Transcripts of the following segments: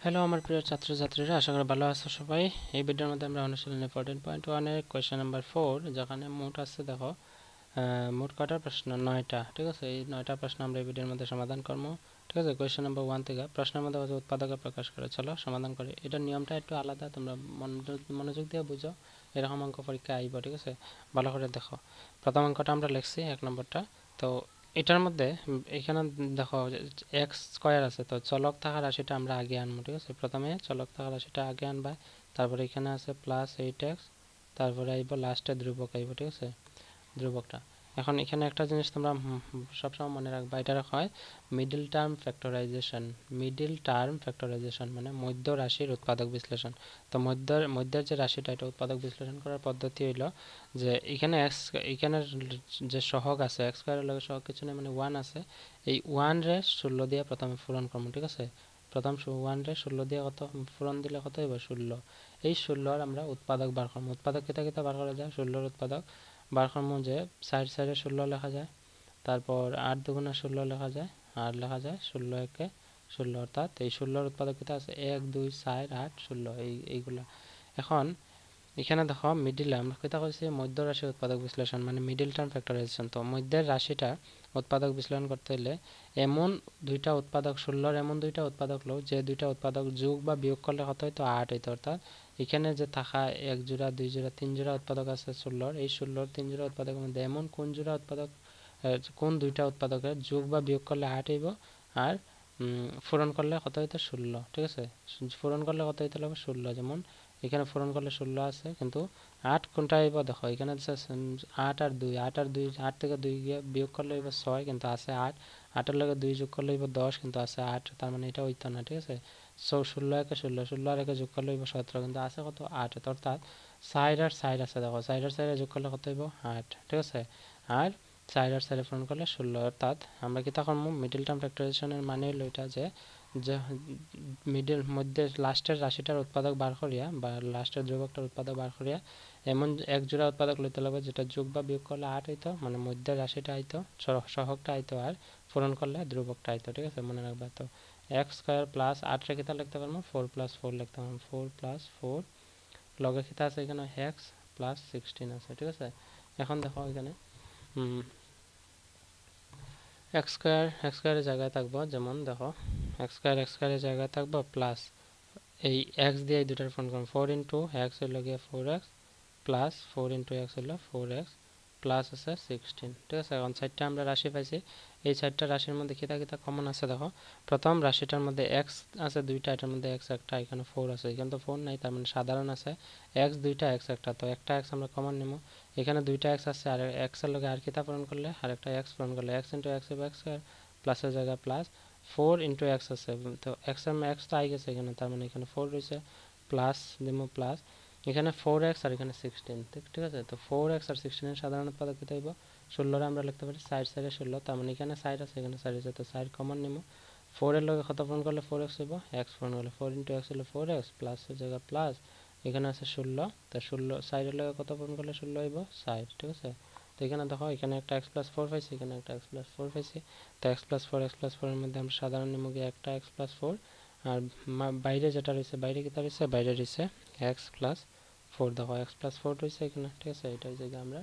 Hello আমার প্রিয় ছাত্রছাত্রীরা, আশা করি ভালো আছো সবাই। এই ভিডিওর মধ্যে আমরা অনুশীলনী 14.1 এর কোয়েশ্চেন নাম্বার 4, যেখানে মোট আছে দেখো মোট কয়টা প্রশ্ন, 9টা। ঠিক আছে, এই 9টা প্রশ্ন আমরা এই ভিডিওর মধ্যে সমাধান করবো। ঠিক আছে, কোয়েশ্চেন নাম্বার 1 থেকে প্রশ্নের মধ্যে হচ্ছে উৎপাদকে প্রকাশ করে। চলো সমাধান করি। এটার নিয়মটা একটু আলাদা, তোমরা মনোযোগ দিয়ে বুঝো, এরকম অঙ্ক পরীক্ষা আইব। ঠিক আছে, ভালো করে দেখো। প্রথম অঙ্কটা আমরা লিখছি 1 নম্বরটা। তো এটার মধ্যে এখানে দেখো এক্স স্কোয়ার আছে, তো চলক থাকা রাশিটা আমরা আগে আনবো। ঠিক আছে, প্রথমে চলক থাকা রাশিটা আগে আনবা, তারপরে এখানে আছে +8x, তারপরে আইব লাস্টে ধ্রুবক আইব। ঠিক আছে, ধ্রুবকটা। এখন এখানে একটা জিনিস তোমরা সবসময় মনে রাখবা, এটা হয় middle term factorisation. Middle term factorisation মানে মধ্য রাশির উৎপাদক বিশ্লেষণ। তো মধ্যের যে রাশিটা, এটা উৎপাদক বিশ্লেষণ করার পদ্ধতি হইল যে এখানে এখানে যে সহগ আছে এক্স স্কোয়ারের লগে সহগ কিছু নেই, মানে 1 আছে। এই 1 রে 16 দিয়ে প্রথমে পূরণ করবো। ঠিক আছে, প্রথম 1 রে 16 দিয়ে কত পূরণ দিলে কত হইব? 16। এই 16 আমরা উৎপাদক বার করবো। উৎপাদক কেটা বার করা যায়? 16 উৎপাদক বার করবো যে সাইড সাইডে 16 লেখা যায়, তারপর 8 দুগুণে 16 লেখা যায়, আর লেখা যায় 16 একে 16, অর্থাৎ এই 16 উৎপাদক কেটা আছে 1 2 4 8 16 এইগুলা। এখন এখানে দেখো মিডিলে আমরা কেটা করছি মধ্য রাশি উৎপাদক বিশ্লেষণ, মানে মিডিল টার্ম ফ্যাক্টরাইজেশন। তো মধ্যের রাশিটা উৎপাদক বিশ্লেষণ করতে হলে এমন দুইটা উৎপাদক 16 এমন দুইটা উৎপাদক লো যে দুইটা উৎপাদক যোগ বা বিয়োগ করলে কত হইতো? 8 হইতো। অর্থাৎ এখানে যে থাকা 1 জোড়া 2 জোড়া 3 জোড়া উৎপাদক আছে 16, এই 16 3 জোড়া উৎপাদকের মধ্যে এমন কোন জোড়া উৎপাদক কোন দুইটা উৎপাদকের যোগ বা বিয়োগ করলে 8 হইব, আর পূরণ করলে কত হইতো? 16। ঠিক আছে, পূরণ করলে কত হইতে হবে? 16। যেমন এখানে পূরণ করলে 16 আছে, কিন্তু 8 কোনটা আইব? দেখো এখানে 8 আর 2, 8 থেকে 2 বিয়োগ করলে হইব 6, কিন্তু আছে 8। 8 এর লগে 2 যোগ করলে হইব 10, কিন্তু আছে 8, তার মানে এটা হইতো না। ঠিক আছে, 16 একে 16, 16 আর একে যোগ করলে হইব 17, কিন্তু আছে কত? 8। অর্থাৎ সাইড আর সাইড আছে, দেখো সাইড আর সাইডে যোগ করলে কত হইব? 8। ঠিক আছে, আর সাইড আর সাইডে পূরণ করলে 16। অর্থাৎ আমরা কি তখন মিডল টার্ম ফ্যাক্টরাইজেশনের মানে হইল এটা যে মিডল মধ্যে লাস্টের রাশিটার উৎপাদক বার করিয়া বা লাস্টের ধ্রুবকটার উৎপাদক বার করিয়া এমন এক জোড়া উৎপাদক লইতে লাগবে যেটা যোগ বা বিয়োগ করলে 8 হইতো, মানে মধ্যের রাশিটা আইতো, সহগটা আইতো, আর পূরণ করলে ধ্রুবকটা আইতো। ঠিক আছে, মনে রাখবা। তো এক্স স্কোয়ার প্লাস 8 রে কিতা লিখতে পারবো? 4 + 4 লিখতে পারবো। 4 + 4 লগে কিতা আছে? এখানে এক্স প্লাস 16 আছে। ঠিক আছে, এখন দেখো এখানে এক্স স্কোয়ারের জায়গায় থাকবো, যেমন দেখো এক্স স্কোয়ারের জায়গায় থাকবো প্লাস এই এক্স দিয়ে এই দুটার ফোন করুন। 4 ইন্টু এক্স হইল গিয়ে 4x প্লাস 4 ইন্টু এক্স হইল 4x প্লাস আছে 16। ঠিক আছে, এখন 4টা আমরা রাশি পাইছি। এই 4টা রাশির মধ্যে কিতা কিতা কমন আছে দেখো। প্রথম রাশিটার মধ্যে এক্স আছে 2টা, এটার মধ্যে এক্স একটা, এখানে 4 আছে, এখানে তো 4 নাই, তার মানে সাধারণ আছে এক্স 2টা এক্স একটা, তো একটা এক্স আমরা কমন নিব। এখানে 2টা এক্স আছে, আর এক্স এর লগে আর কিতা পূরণ করলে, আর একটা এক্স পূরণ করলে এক্স ইন্টু এক্স হবে এক্স স্কয়ার, প্লাসের জায়গায় প্লাস 4 ইন্টু এক্স আছে, তো এক্স তো আই গেছে এখানে, তার মানে এখানে 4 রয়েছে, প্লাস দিব প্লাস এখানে 4x আর এখানে 16। ঠিক আছে, তো 4x আর 16 এর সাধারণ উৎপাদক কত হইব? 16 আমরা লিখতে পারি সাইড সাইডে 16, তার মানে এখানে সাইড আছে এখানে সাইড আছে, তো সাইড কমন নিব। 4 এর লগে কত পূরণ করলে 4x হইব? x পূরণ করলে 4 ইন্টু x হলো 4x, প্লাস এর জায়গা প্লাস এখানে আছে 16, তো 16 সাইডের লগে কত পূরণ করলে 16 হইব? সাইড। ঠিক আছে, তো এখানে দেখো এখানে একটা x + 4 পাইছি, এখানে একটা x + 4 পাইছি, তো x + 4 এর মধ্যে আমরা সাধারণ নিব গিয়ে একটা x + 4, আর বাইরে যেটা রয়েছে বাইরে কিটা রয়েছে? বাইরে রয়েছে x + 4। দেখো x + 4 রয়েছে এখানে। ঠিক আছে, এটা হচ্ছে আমরা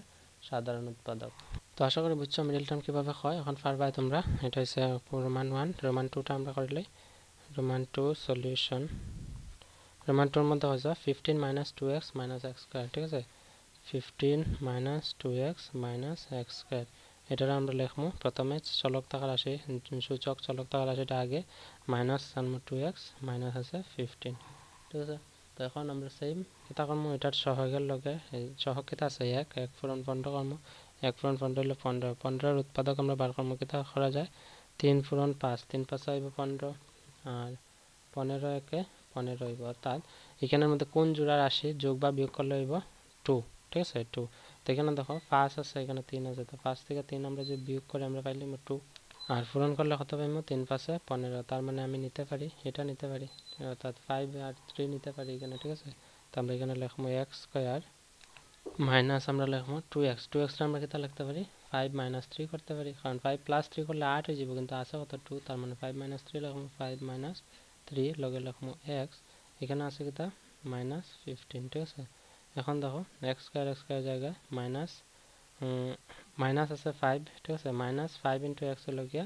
সাধারণ উৎপাদক। তো আশা করি বুঝছো মিডল টার্ম কিভাবে হয়। এখন পারবাই তোমরা। এটা হচ্ছে রোমান 1, রোমান 2টা আমরা করলে রোমান 2 সলিউশন। রোমান 2 এর মধ্যে হচ্ছে 15 - 2x - x স্কয়ার। ঠিক আছে, 15 - 2x - x স্কয়ার, এটা আমরা লিখবো। প্রথমে চলক থাকা রাশি, সূচক চলক থাকা রাশিটা আগে মাইনাস আনবো 2x, মাইনাস আছে 15। ঠিক আছে, তো এখন আমরা সেম কিতা করবো, এটার সহগের লগে সহগ কিতা আছে 1 পূরণ 15 করবো। 1 পূরণ 15 হলে 15, 15 উৎপাদক আমরা বার করবো। কিতা করা যায়? 3 পূরণ 5, 3 5 হইব 15, আর 15 একে 15 হইব। অর্থাৎ এখানের মধ্যে কোন জোড়া রাশি যোগ বা বিয়োগ করলে হইব? 2। ঠিক আছে, 2। তো এখানে দেখো 5 আছে, এখানে 3 আছে, তো 5 থেকে 3 আমরা যদি বিয়োগ করে আমরা পাইলাম 2, আর পূরণ করলে কত পাইব? 3 5 15, তার মানে আমি নিতে পারি এটা নিতে পারি, অর্থাৎ 5 আর 3 নিতে পারি এখানে। ঠিক আছে, তো আমরা এখানে লিখবো x স্কয়ার মাইনাস আমরা লিখবো 2x, 2x আমরা কিতা লিখতে পারি? 5 - 3 করতে পারি, কারণ 5 + 3 করলে 8 হয়ে যাব, কিন্তু আছে কত? 2, তার মানে 5 - 3 লিখবো, 5 - 3 লগে লিখমু x, এখানে আছে কিটা -15, ঠিক আছে। এখন দেখো x স্কয়ার জায়গায় মাইনাস আছে 5, ঠিক আছে, -5 * x হলো গিয়া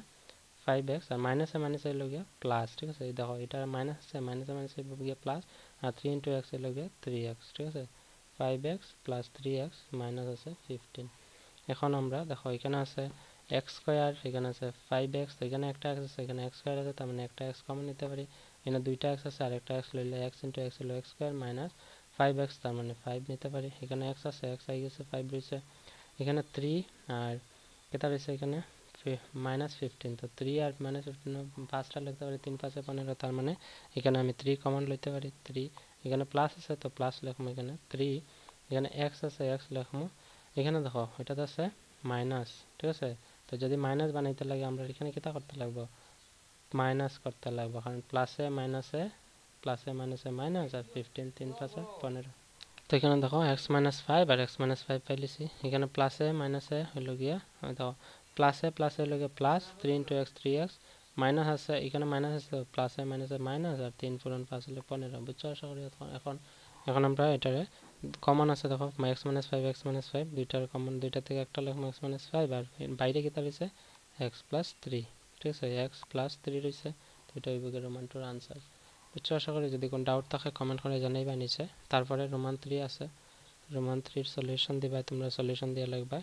5x, আর মাইনাসে মাইনাসে হলো গিয়া প্লাস, ঠিক আছে। এই দেখো এটা মাইনাস আছে, মাইনাসে মাইনাসে হলো গিয়া প্লাস, আর 3 * x হলো গিয়া 3x, ঠিক আছে। 5x + 3x মাইনাস আছে 15। এখন আমরা দেখো এখানে আছে x স্কয়ার, এখানে আছে 5x, এখানে একটা x আছে, এখানে x স্কয়ার আছে, তার মানে একটা x কমন নিতে পারি। এখানে দুইটা x আছে আর একটা x লইলে x * x হলো x স্কয়ার মাইনাস 5x, তার মানে 5 নিতে পারি। এখানে x আছে, x আই গেছে 5 রইছে। এখানে 3 আর কেটা রইছে এখানে -15, তো 3 আর -15 পাঁচটা লিখতে পারি, 3 × 5 = 15, তার মানে এখানে আমি 3 কমন লইতে পারি। 3 এখানে প্লাস আছে তো প্লাস লিখমু, এখানে 3, এখানে x আছে x লিখমু। এখানে দেখো এটাতে আছে মাইনাস, ঠিক আছে। তো যদি মাইনাস বানাইতে লাগে আমরা এখানে কিটা করতে লাগবে, মাইনাস করতে লাগবে, কারণ প্লাসে মাইনাসে মাইনাস, আর 15 3 × 5 = 15। তো এখানে দেখো x - 5 আর x - 5 পাইলিছি। এখানে প্লাসে মাইনাসে হইল গিয়া দেখো প্লাসে হইল গিয়া প্লাস 3 * x 3x, মাইনাস আছে এখানে মাইনাস আছে, প্লাসে মাইনাসে মাইনাস, আর 3 × 5 হলে 15। বুঝছো আশা করি। এখন আমরা এটারে কমন আছে দেখো x - 5 x - 5 দুইটার কমন, দুইটা থেকে একটা লিখবো x - 5, আর বাইরে কিটা রইছে x + 3, ঠিক আছে। x + 3 রইছে, তো এটা হইব গিয়া রোমান 2 এর आंसर। বুঝছো আশা করি। যদি কোনো ডাউট থাকে কমেন্ট করে জানাইবা নিচে। তারপরে রোমান 3 আছে, রোমান 3 এর সলিউশন দিবা, তোমরা সলিউশন দিয়ে লিখবা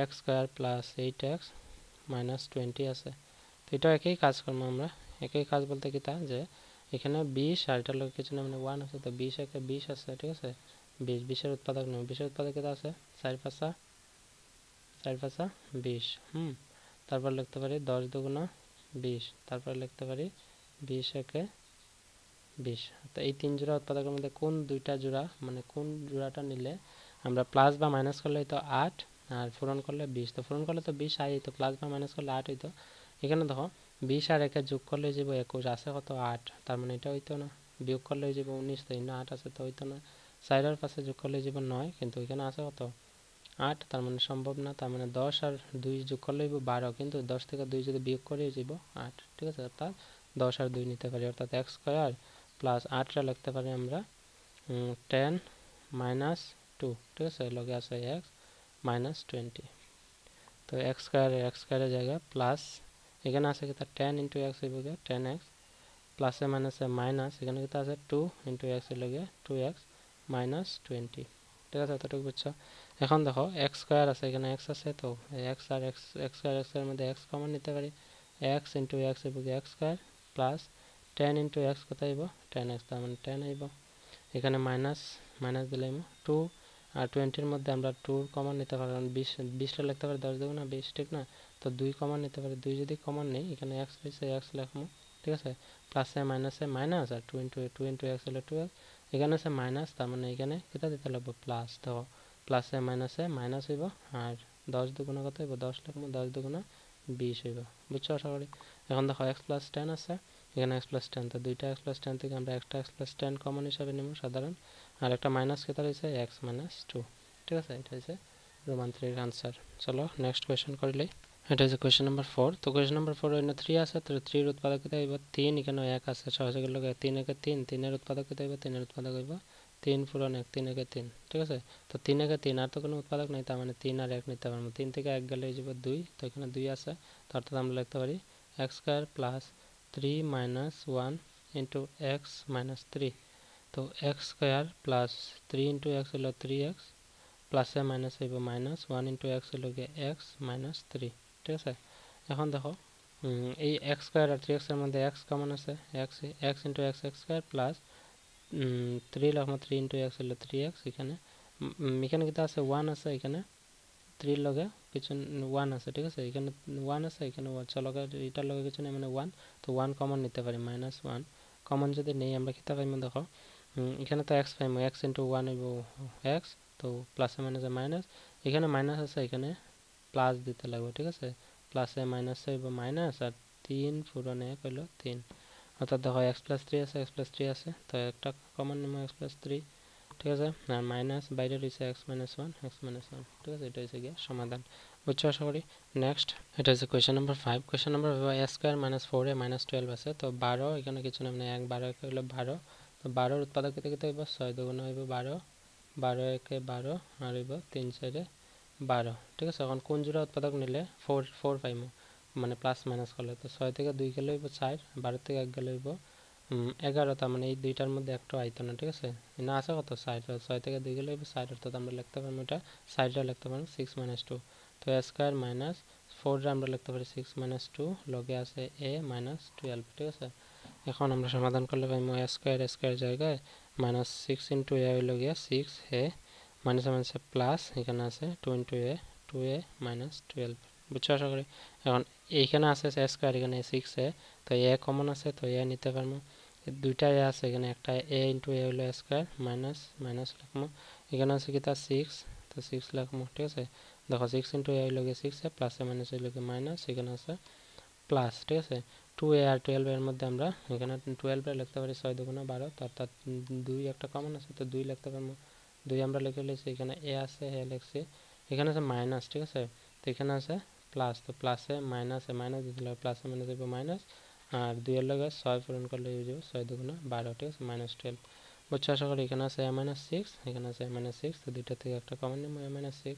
x স্কয়ার + 8x - 20 আছে। তো এটা একই কাজ করব আমরা। একই কাজ বলতে কি তা যে এখানে 20 আর এটা লগে কিছু না, মানে 1 আছে, তো 20 একে 20 আছে, ঠিক আছে। 20 এর উৎপাদক নেব, 20 এর উৎপাদক কিটা আছে 4 × 5 = 20। তারপর লিখতে পারি 10 × 2 = 20, তারপর লিখতে পারি 20 একে 20। তো এই তিন জোড়া উৎপাদকের মধ্যে কোন দুইটা জোড়া, মানে কোন জোড়াটা নিলে আমরা প্লাস বা মাইনাস করলে তো 8, আর পূরণ করলে 20, তো পূরণ করলে তো 20 আই, তো প্লাস বা মাইনাস করলে 8 হইতো। এখানে দেখো 20 আর 1 যোগ করলে যাব 21, আছে কত 8, তার মানে এটা হইতো না। বিয়োগ করলে যাব 19, তো এখানে 8 আছে, তো হইতো না। 4 আর 5 যোগ করলে যাব 9, কিন্তু এখানে আছে কত 8, তার মানে সম্ভব না। তার মানে 10 আর 2 যোগ করলে যাব 12, কিন্তু 10 থেকে 2 যদি বিয়োগ করে যাব 8, ঠিক আছে। অর্থাৎ 10 আর 2 নিতে পারি, অর্থাৎ x স্কয়ার + 8টা লিখতে পারি আমরা 10 - 2, ঠিক আছে। লগে আছে x - 20। তো x স্কয়ারের জায়গায় প্লাস, এখানে আছে কিটা 10 * x হইব গিয়া 10x, প্লাসে মাইনাসে মাইনাস, এখানে কিটা আছে 2 * x হইল গিয়া 2x - 20, ঠিক আছে। এতটুকু বুঝছো। এখন দেখো x স্কয়ার আছে, এখানে x আছে, তো x আর x এর মধ্যে x কমন নিতে পারি। x * x হইব গিয়া x স্কয়ার প্লাস 10 * x কত হইব 10x, তার মানে 10 হইব। এখানে মাইনাস দিলে 2 আর 20 এর মধ্যে আমরা 2 কমন নিতে পারি, কারণ 20টা লিখতে পারি 10 × 2 = 20, ঠিক না। তো 2 কমন নিতে পারি, 2 যদি কমন নেই এখানে x রইছে x লিখমু, ঠিক আছে। প্লাসে মাইনাসে মাইনাস, আর 2 * x হলো 2x, এখানে আছে মাইনাস, তার মানে এখানে কিটা দিতে লাগবে প্লাস। তো প্লাসে মাইনাসে মাইনাস হইব, আর 10 × 2 কত হইব 10 লিখমু, 10 × 2 = 20 হইব। বুঝছো আশা করি। এখন দেখো x + 10 আছে, এখানে x + 10, তো দুইটা x + 10 থেকে আমরা একটা x + 10 কমন হিসাবে নেব সাধারণ, আর একটা মাইনাস কেটে রয়েছে x - 2, ঠিক আছে। এটা হচ্ছে রোমান 3 এর आंसर। চলো নেক্সট কোয়েশ্চেন করিলে। এটা হচ্ছে কোয়েশ্চেন নাম্বার 4। তো কোয়েশ্চেন নাম্বার 4 এখানে 3 আছে, তো 3 এর উৎপাদক কত হইব 3, এখানে 1 আছে, সহজে গেল 3 একে 3, 3 এর উৎপাদক কত হইব 3 এর উৎপাদক হইব 3 × 1 3 একে 3, ঠিক আছে। তো 3 একে 3, আর তো কোনো উৎপাদক নাই, তার মানে 3 আর 1 নিতে পারবো। 3 থেকে 1 গেলে হয়ে যাব 2, তো এখানে 2 আছে, তো অর্থাৎ আমরা লিখতে পারি x স্কয়ার + 3 - 1 * x - 3। তো x স্কয়ার + 3 * x হলো 3x, প্লাসে মাইনাস হইব মাইনাস 1 * x হলো গিয়ে x - 3, ঠিক আছে। এখন দেখো এই x স্কয়ার আর 3x এর মধ্যে x কমন আছে, x * x square plus 3 লিখমু, 3 * x হলো 3x, এখানে কিটা আছে 1 আছে, এখানে 3 লগে কিছু 1 আছে, ঠিক আছে। এখানে 1 আছে, এখানে চলো এটার লগে কিছু নেই, মানে 1, তো 1 কমন নিতে পারি, -1 কমন যদি নেই আমরা কিটা পাইমু দেখো এখানে তো x পাইমু, x * 1 হইব x, তো প্লাসে মাইনাসে মাইনাস, এখানে মাইনাস আছে, এখানে প্লাস দিতে লাগবে, ঠিক আছে। প্লাসে মাইনাসে হইব মাইনাস, আর 3 × 1 হইল 3, অর্থাৎ দেখো x + 3 আছে, x + 3 আছে, তো একটা কমন নিব x + 3, ঠিক আছে। আর মাইনাস বাইরে রয়েছে x - 1, ঠিক আছে। এটা হচ্ছে গিয়ে সমাধান। বুঝছো আশা করি। নেক্সট এটা হচ্ছে question number 5। Question number a square - 4a - 12 আছে। তো 12 এখানে কিছু না, মানে 1 12 একে হলো 12। তো 12 উৎপাদক কত কত হইব 6 দুগুণ হইব 12, 12 একে 12 আর হইব 3 4 12। ঠিক আছে, এখন কোন জোড়া উৎপাদক নিলে 4 4 পাইমু, মানে প্লাস মাইনাস করলে। তো 6 থেকে 2 গেলে হইব 4, 12 থেকে 1 গেলে হইব 11। তার মানে এই দুইটার মধ্যে একটা আইতো না। ঠিক আছে, না আছে কত 60, 6 থেকে 2 গেলে হইব 60, অর্থাৎ আমরা লিখতে পারবো এটা 60টা লিখতে পারবো 6 - 2। তো a স্কয়ার মাইনাস 4 আমরা লিখতে পারি 6 - 2, লগে আছে a - 12। ঠিক আছে, এখন আমরা সমাধান করলে পাইমু a স্কয়ার জায়গায় -6 * a হইল গিয়া 6a, মাইনাস মাইনাসে প্লাস, এখানে আছে 2 * a 2a - 12। বুঝছো আশা করি। এখন এইখানে আছে a স্কয়ার, এখানে 6a, তো a কমন আছে, তো a নিতে পারবো। দুইটা a আছে, এখানে একটা a * a হইল a স্কয়ার, মাইনাস মাইনাস লিখবো। এখানে আছে কি তা 6, তো 6 লিখবো। ঠিক আছে, দেখো 6 * a হইল গিয়ে 6a, প্লাসে মাইনাস হইল গিয়ে মাইনাস, এখানে আছে প্লাস। ঠিক আছে, 2a আর 12 এর মধ্যে আমরা এখানে 12 এর লিখতে পারি 6 দুগুণা 12, অর্থাৎ 2 একটা কমন আছে, তো 2 লিখতে পারবো। 2 আমরা লিখে লিখছি, এখানে a আছে, a লিখছি, এখানে আছে মাইনাস। ঠিক আছে, তো এখানে আছে প্লাস, তো প্লাসে মাইনাসে মাইনাস দিতে হবে, প্লাসে মাইনাস দিব মাইনাস, আর 2 এর লগে 6 পূরণ করলে হয়ে যাবে 6 দুগুণা 12। ঠিক আছে, -12। বুঝছো আশা করি। এখানে আছে a - 6, এখানে আছে a - 6, তো দুইটা থেকে একটা কমন নিব, a - 6।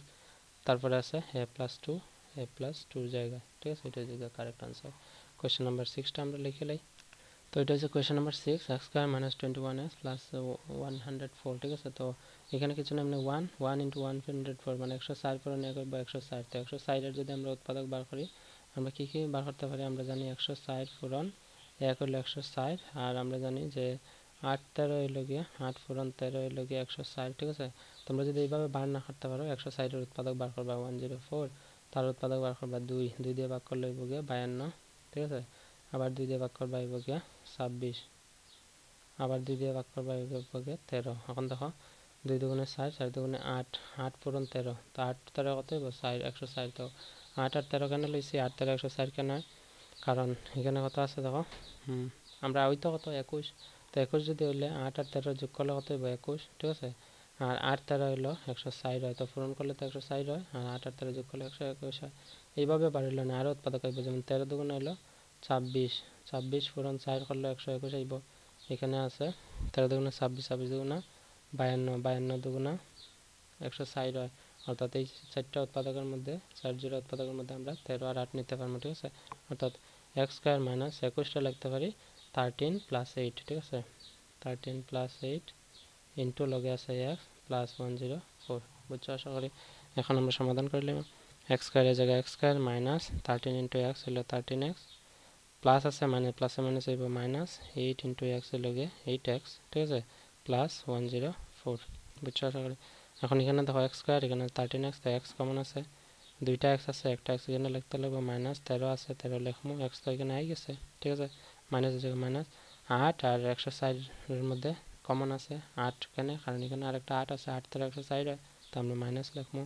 তারপরে আছে a + 2, a + 2 জায়গায়। ঠিক আছে, এটা জায়গা কারেক্ট আনসার। কোয়েশ্চেন নাম্বার 6টা আমরা লিখে লাই। তো এটা হচ্ছে question number 6, x square - 21x + 104। ঠিক আছে, তো এখানে কিছু না, মানে 1 1 * 104 মানে 160 পূরণ 1 বা 160। তো 160 এর যদি আমরা উৎপাদক বার করি, আমরা কি কি বার করতে পারি? আমরা জানি 160 পূরণ 1 হলো 160, আর আমরা জানি যে 8 13 হইল গিয়ে 8 পূরণ 13 হইল গিয়ে 160। ঠিক আছে, তোমরা যদি এইভাবে বার না করতে পারো, 160 এর উৎপাদক বার করবা 104, তার উৎপাদক বার করবা 2 2 দিয়ে ভাগ করলে হইব গিয়ে 52। ঠিক আছে, আবার 2 দিয়ে ভাগ করবা হইব গিয়া 26, আবার 2 দিয়ে ভাগ করবা হইব গিয়া 13। এখন দেখো 2 দুগুণে 4, 4 দুগুণে 8, 8 পূরণ 13, তো 8 13 কত হইব 160। তো 8 আর 13 কেন লইছি, 8 13 160 কেন হয়? কারণ এখানে কত আছে দেখো, আমরা ওই তো কত 21, তো 21 যদি হইলে 8 আর 13 যোগ করলে কত হইব 21। ঠিক আছে, আর 8 13 হইলো 160 হয়, তো পূরণ করলে তো 160 হয়, আর 8 আর 13 যোগ করলে 121 হয়। এইভাবে বাড়িল না, আরও উৎপাদক হইব, যেমন 13 দুগুণে হইলো 26, 26 পূরণ 4 করলে 121 হইব। এখানে আছে 13 দুগুণে 26, 26 দুগুণা 52, 52 দুগুণা 160 হয়, অর্থাৎ এই 4টা উৎপাদকের মধ্যে, 4 জোড়া উৎপাদকের মধ্যে আমরা 13 আর 8 নিতে পারবো। ঠিক আছে, অর্থাৎ x স্কয়ার মাইনাস 21টা লিখতে পারি 13 + 8। ঠিক আছে, 13 + 8 ইন্টু লগে আছে x প্লাস 104। বুঝছো আশা করি। এখন আমরা সমাধান করলাম, x স্কয়ারের জায়গায় x স্কয়ার মাইনাস 13 * x হলো 13x, প্লাস আছে মানে প্লাসে মাইনাস হইব মাইনাস 8 * x হলো গিয়ে 8x। ঠিক আছে, প্লাস 104। বুঝছো আশা করি। এখন এখানে দেখো x স্কয়ার, এখানে 13x, তো x কমন আছে, দুইটা x আছে, একটা x এখানে লিখতে লাগবে, মাইনাস 13 আছে, 13 লিখবো, x তো এখানে আই গেছে। ঠিক আছে, মাইনাস জায়গায় মাইনাস 8, আর 160 এর মধ্যে কমন আছে 8 এখানে, কারণ এখানে আরেকটা 8 আছে, 8 13 160 হয়, তো আমরা মাইনাস লিখবো।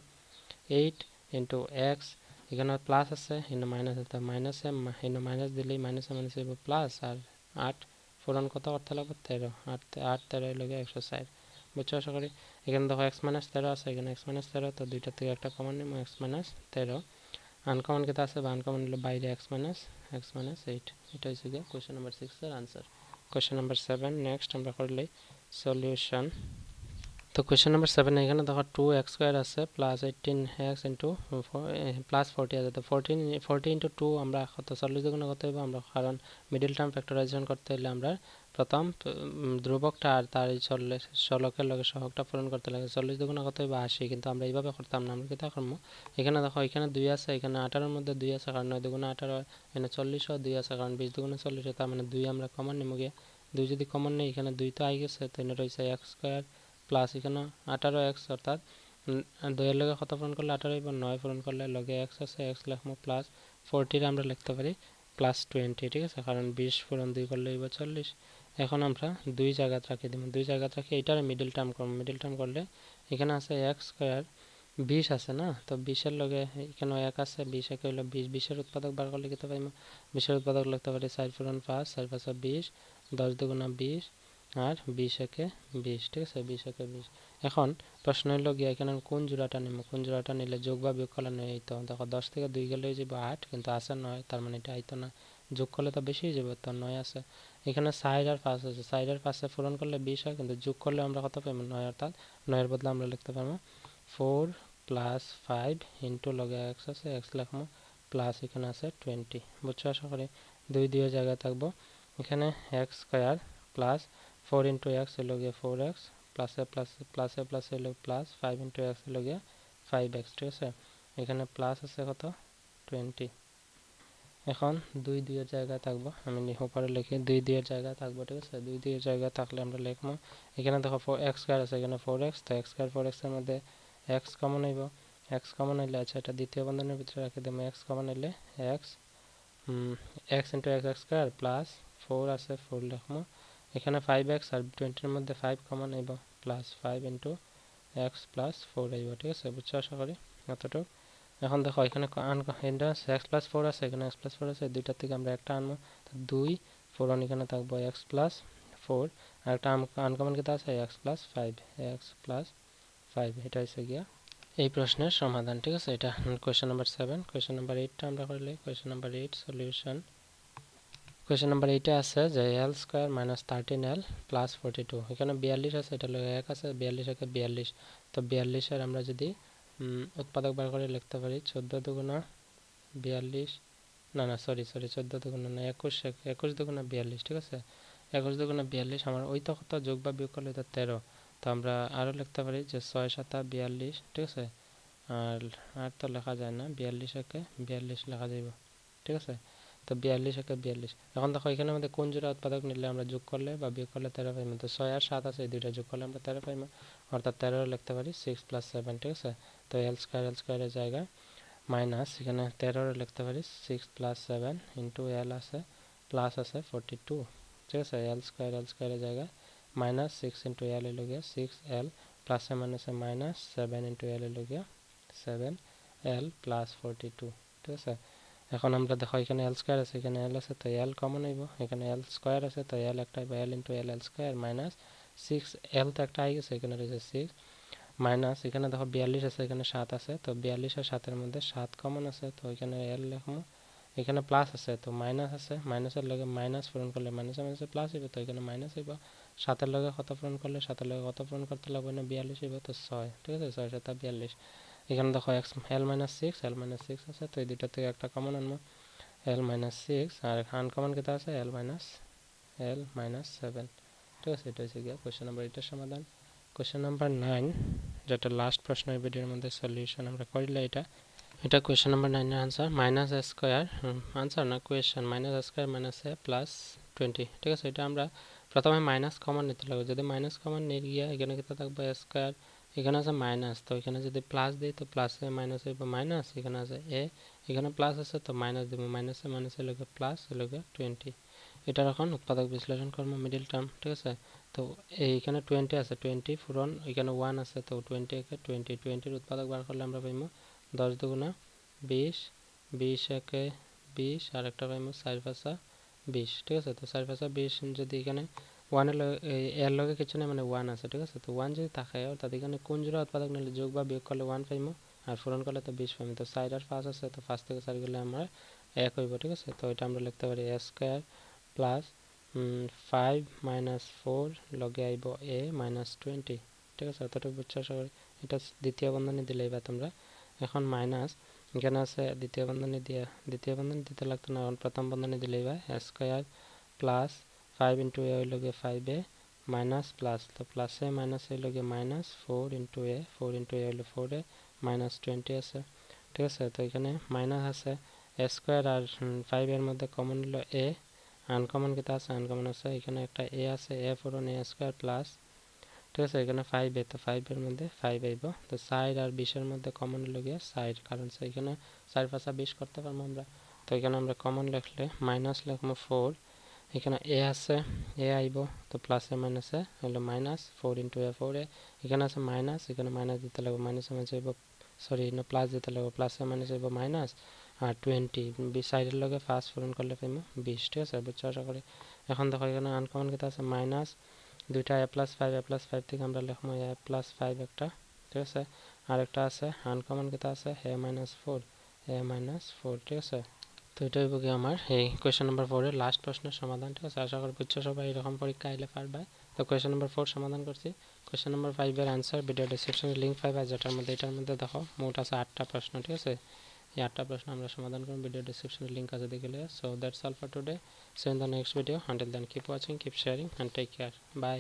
8 * x, এখানে প্লাস আছে, এখানে মাইনাস আছে, মাইনাসে এখানে মাইনাস দিলেই মাইনাসে মাইনাস হইব প্লাস, আর 8 পূরণ কত করতে লাগবে 13, 8 13 লগে 160। বুঝছো আশা করি। এখানে দেখো x - 13 আছে, এখানে x - 13, তো দুইটা থেকে একটা কমন নিব, x - 13। আনকমন কেটে আছে, বা আনকমন নিলে বাইরে x - 8। এটা হচ্ছে গিয়ে কোয়েশ্চেন নাম্বার 6 এর আনসার। কোয়েশ্চেন নাম্বার 7, নেক্সট আমরা করলে সলিউশন। তো কোয়েশ্চেন নাম্বার 7 এখানে দেখো 2x স্কয়ার আছে প্লাস 18x ইন্টু প্লাস 40 আছে, তো 40 ইন্টু 2 আমরা কত 40 দুগুণে কত হইব, আমরা কারণ মিডিল টার্ম ফ্যাক্টরাইজেশন করতে হলে আমরা প্রথম ধ্রুবকটা আর তার এই চলকের লগে সহগটা পূরণ করতে লাগে। 40 দুগুণে কত হইব 80, কিন্তু আমরা এইভাবে করতাম না, আমরা কি তা করবো, এখানে দেখো এখানে 2 আছে, এখানে 18 মধ্যে 2 আছে, কারণ 9 দুগুণে 18 হয়, এখানে 40 ও 2 আছে, কারণ 20 দুগুণে 40 হয়, তার মানে 2 আমরা কমন নিব গিয়ে। 2 যদি কমন নেই, এখানে 2 তো আই গেছে, তো এনে রয়েছে x স্কয়ার প্লাস এখানে 18x, অর্থাৎ 2 এর লগে কত পূরণ করলে 18 হইব, 9 পূরণ করলে লগে x আছে, x লিখবো প্লাস 40 আমরা লিখতে পারি প্লাস 20। ঠিক আছে, কারণ 20 পূরণ 2 করলে হইব 40। এখন আমরা 2 জায়গাত রাখি দিব, 2 জায়গাত রাখি এইটার মিডল টার্ম করব। মিডল টার্ম করলে এখানে আছে x স্কয়ার 20 আছে না, তো 20 এর লগে এখানে 1 আছে, 20 একে হইলো 20, 20 এর উৎপাদক বার করলে কত পাইব, 20 এর উৎপাদক লিখতে পারি 4 পূরণ 5, 4 5 20, 10 দুগুণা 20, আর 20 একে 20, ঠিক আছে 20 একে 20। এখন প্রশ্ন হলো গিয়ে এখানে কোন জোড়াটা নিব, কোন জোড়াটা নিলে যোগ বা বিয়োগ করলে নয় আইতো। দেখো 10 থেকে 2 গেলে হয়ে যাবে 8, কিন্তু আছে 9, তার মানে এটা আইতো না। যোগ করলে তো বেশি হয়ে যাবে, তো 9 আছে। এখানে 4 আর 5 আছে, 4 আর 5 পূরণ করলে 20 হয়, কিন্তু যোগ করলে আমরা কত পাবো 9, অর্থাৎ 9 এর বদলে আমরা লিখতে পারবো 4 + 5 ইন্টু লগে x আছে, x লিখবো প্লাস এখানে আছে 20। বুঝছো আশা করি। 2 2 এর জায়গায় থাকবো এখানে x square plus 4 into x হলো গিয়ে 4x প্লাসে প্লাসে প্লাসে প্লাসে হলো প্লাস 5 ইন্টু এক্স হলো গিয়ে 5x, ঠিক আছে। এখানে প্লাস আছে কত 20। এখন 2 2 এর জায়গায় থাকবো, আমি উপরে লিখি 2 2 এর জায়গায় থাকবো, ঠিক আছে। 2 2 এর জায়গায় থাকলে আমরা লিখবো এখানে দেখো 4x স্কয়ার আছে, এখানে 4x, তো x স্কয়ার 4x এর মধ্যে x কমন হইব। x কমন হইলে আচ্ছা এটা দ্বিতীয় বন্ধনীর ভিতরে রাখি দেবো, x কমন হইলে x x into x square plus 4 আছে 4 লিখবো। এখানে 5x আর 20 এর মধ্যে 5 কমন আইব, প্লাস 5 ইন্টু x প্লাস 4 আইব, ঠিক আছে। বুঝছো আশা করি এতটুকু। এখন দেখো এখানে x প্লাস 4 আছে, এখানে x প্লাস 4 আছে, দুইটার থেকে আমরা একটা আনবো, তো 2 4 এখানে থাকবো x প্লাস 4, আর একটা আনকমন কেটে আছে x প্লাস 5, x প্লাস 5, এটা হচ্ছে গিয়া এই প্রশ্নের সমাধান, ঠিক আছে। এটা কোয়েশ্চেন নাম্বার 7। কোয়েশ্চেন নাম্বার 8টা আমরা করলে question number 8 solution. Question number 8 আছে যে l square minus 13l plus 42, এখানে 42 আছে, এটা হলো 1 আছে, 42 একে 42, তো 42 এর আমরা যদি উৎপাদক বার করে লিখতে পারি 14 দুগুণা 42, না না সরি 14 দুগুণা না 21 দুগুণা 42, ঠিক আছে। 21 দুগুণা 42, আমার ওই তো কত যোগ বা বিয়োগ করলে তো 13, তো আমরা আরও লিখতে পারি যে 6 7 42, ঠিক আছে। আর তো লেখা যায় না, 42 একে 42 লেখা যাইব, ঠিক আছে। তো 42 একে 42। এখন দেখো এখানে আমাদের কোন জোড়া উৎপাদক নিলে আমরা যোগ করলে বা বিয়োগ করলে 13 পাইব, তো 6 আর 7 আছে, এই দুইটা যোগ করলে আমরা 13 পাইব, অর্থাৎ 13 লিখতে পারি 6 + 7, ঠিক আছে। তো l স্কয়ারের জায়গায় মাইনাস এখানে 13 লিখতে পারি 6 + 7 ইন্টু l আছে প্লাস আছে 42, ঠিক আছে। l স্কয়ারের জায়গায় মাইনাস 6 ইন্টু l হলো গিয়ে 6l প্লাসে মাইনাসে মাইনাস 7 ইন্টু l হলো গিয়ে 7l প্লাস 42, ঠিক আছে। এখন আমরা দেখো এখানে l স্কয়ার আছে, এখানে l আছে, তো l কমন হইব, এখানে l স্কয়ার আছে, তো l একটা হইব, l into l square minus 6l তো একটা আই গেছে, এখানে রয়েছে 6 মাইনাস এখানে দেখো 42 আছে, এখানে 7 আছে, তো 42 আর 7 এর মধ্যে 7 কমন আছে, তো এখানে l লিখবো। এখানে প্লাস আছে, তো মাইনাস আছে, মাইনাসের লগে মাইনাস পূরণ করলে মাইনাসে মাইনাসে প্লাস হইব, তো এখানে মাইনাস হইব। 7 এর লগে কত পূরণ করলে 7 এর লগে কত পূরণ করতে লাগবে না 42 হইব, তো 6, ঠিক আছে। 6 7 42। এখানে দেখো x l - 6 আছে, তো এই দুইটা থেকে একটা কমন আনবো, l - 6, আর আনকমন কেটে আছে l - 7, ঠিক আছে। এটা হচ্ছে গিয়া কোশ্চেন নাম্বার 8 এর সমাধান। কোশ্চেন নাম্বার 9, যেটা লাস্ট প্রশ্ন এই ভিডিওর মধ্যে সলিউশন আমরা করলে, এটা কোয়েশ্চেন নাম্বার 9 এর answer minus a square, answer না question, minus a square minus a plus 20, ঠিক আছে। এটা আমরা প্রথমে মাইনাস কমন নিতে লাগবে, যদি মাইনাস কমন নিয়ে গিয়া এখানে কত থাকবে a স্কয়ার, এখানে আছে মাইনাস, তো এখানে যদি প্লাস দিই তো প্লাসে মাইনাস হইব মাইনাস, এখানে আছে a, এখানে প্লাস আছে, তো মাইনাস দিব, মাইনাসে মাইনাসে লগে প্লাস লগে 20। এটার এখন উৎপাদক বিশ্লেষণ করবো মিডিল টার্ম, ঠিক আছে। তো এইখানে 20 আছে, 20 পূরণ এখানে 1 আছে, তো 20 একে 20 উৎপাদক বার করলে আমরা পাইব 10 দুগুণা 20, 20 একে 20, আর একটা পাইব 4 5 20, ঠিক আছে। তো 4 5 20 যদি এখানে 1 এর লগে কিছু নেই, মানে 1 আছে, ঠিক আছে। তো 1 যদি থাকে অর্থাৎ এখানে কোন জোড়া উৎপাদক নিলে যোগ বা বিয়োগ করলে 1 পাইব, আর পূরণ করলে তো 20 পাইব। তো 4 আর 5 আছে, তো 5 থেকে 4 গেলে আমরা 1 হইব, ঠিক আছে। তো এটা আমরা লিখতে পারি a স্কয়ার প্লাস 5 - 4 লগে আইব a - 20, ঠিক আছে। অতটুকু বুঝছো আশা করি। এটা দ্বিতীয় বন্ধনী দিলেই বা তোমরা এখন মাইনাস এখানে আছে দ্বিতীয় বন্ধনী দিতে লাগতো না, এখন প্রথম বন্ধনী দিলেই বা a square plus 5 into a হইল গিয়ে 5a মাইনাস প্লাস, তো প্লাসে মাইনাস হইল গিয়ে minus 4 into a, 4 into a হইল 4a মাইনাস 20 আছে, ঠিক আছে। তো এখানে মাইনাস আছে a স্কয়ার আর 5 এর মধ্যে কমন হলো a, আনকমন কেটে আছে, আনকমন আছে, এখানে একটা a আছে, a পূরণ a স্কয়ার প্লাস, ঠিক আছে। এখানে 5a, তো 5 এর মধ্যে 5 আইব, তো 4 আর 20 এর মধ্যে কমন হলো গিয়ে 4, কারণ এখানে 4 5 20 করতে পারবো আমরা, তো এখানে আমরা কমন লিখলে মাইনাস লিখবো 4, এখানে a আছে, a আইব, তো প্লাসে মাইনাসে হলো মাইনাস 4 ইন্টু a 4a, এখানে আছে মাইনাস, এখানে মাইনাস দিতে লাগবে, মাইনাসে মাইনাস হইব, সরি প্লাস দিতে লাগবে, প্লাসে মাইনাস হইব মাইনাস, আর 20 সাইডের লগে ফার্স্ট পূরণ করলে পাইব 20, ঠিক আছে। বুঝছো আশা করি। এখন দেখো এখানে আনকমন কেটে আছে মাইনাস দুইটা a+5 থেকে আমরা লিখবো a+5 একটা, ঠিক আছে। আরেকটা আছে আনকমন কেটা আছে a-4, ঠিক আছে। তো এটা হইব কি আমার এই কোয়েশ্চন নাম্বার 4 এর লাস্ট প্রশ্নের সমাধান, ঠিক আছে। আশা করি বুঝছো সবাই, এরকম পরীক্ষা আইলে পারবে। তো কোয়েশ্চন নাম্বার 4 সমাধান করছি। কোয়েশ্চন নাম্বার 5 এর आंसर ভিডিও ডেসক্রিপশনে লিংক পাইবা, যেটার মধ্যে দেখো মোট আছে 8টা প্রশ্ন, ঠিক আছে। এই 8টা প্রশ্ন আমরা সমাধান করব, ভিডিও ডেসক্রিপশনে লিংক আছে দেখে লিও। So that's all for today, see you in the next video, until then keep watching, keep sharing and take care, by.